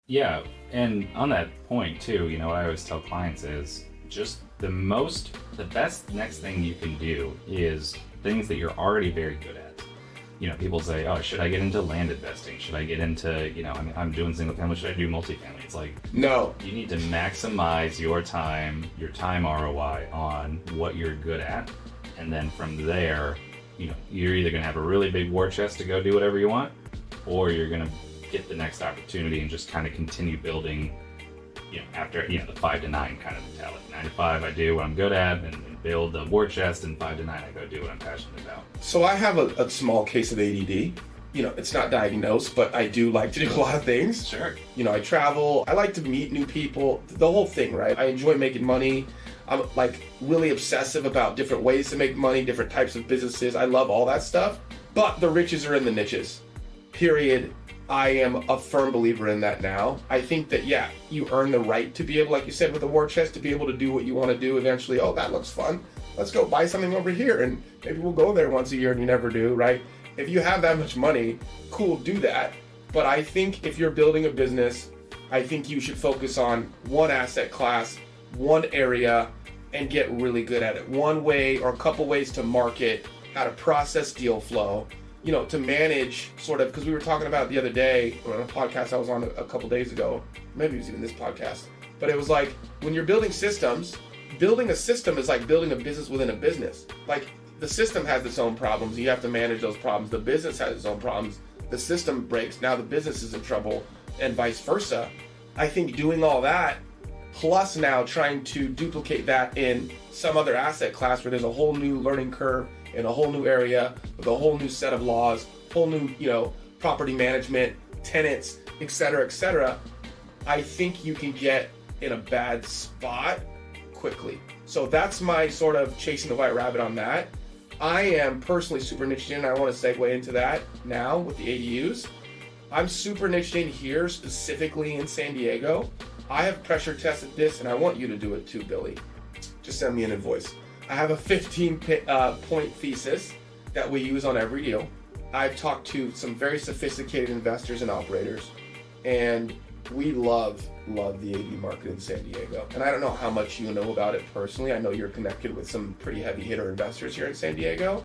Yeah, and on that point too, what I always tell clients is just the best next thing you can do is things that you're already very good at. People say, "Oh, should I get into land investing? Should I get into, I'm doing single family, should I do multifamily?" It's like, No. you need to maximize your time ROI on what you're good at, and then from there, you're either going to have a really big war chest to go do whatever you want, or you're going to get the next opportunity and just kind of continue building, after, the 5 to 9 kind of mentality. 9 to 5, I do what I'm good at and build the war chest, and 5 to 9, I go do what I'm passionate about. So I have a small case of ADD. It's not diagnosed, but I do like to do a lot of things. Sure. I travel. I like to meet new people. The whole thing, right? I enjoy making money. I'm like really obsessive about different ways to make money, different types of businesses. I love all that stuff. But the riches are in the niches. Period. I am a firm believer in that now. I think that, yeah, you earn the right to be able, like you said, with the war chest, to be able to do what you want to do eventually. Oh, that looks fun. Let's go buy something over here, and maybe we'll go there once a year, and you never do, right? If you have that much money, cool, do that. But I think if you're building a business, I think you should focus on one asset class, one area, and get really good at it. One way or a couple ways to market, how to process deal flow, to manage sort of, because we were talking about it the other day on a podcast I was on a couple days ago, maybe it was even this podcast, but it was like, when you're building systems, building a system is like building a business within a business. Like, the system has its own problems, you have to manage those problems. The business has its own problems, the system breaks, now the business is in trouble, and vice versa. I think doing all that, plus now trying to duplicate that in some other asset class where there's a whole new learning curve in a whole new area with a whole new set of laws, whole new, property management, tenants, etc., I think you can get in a bad spot quickly. So that's my sort of chasing the white rabbit on that. I am personally super niched in. I want to segue into that now with the ADUs. I'm super niched in here, specifically in San Diego. I have pressure tested this, and I want you to do it too, Billy. Just send me an invoice. I have a 15-point thesis that we use on every deal. I've talked to some very sophisticated investors and operators, and we love the AD market in San Diego. And I don't know how much you know about it personally. I know you're connected with some pretty heavy hitter investors here in San Diego.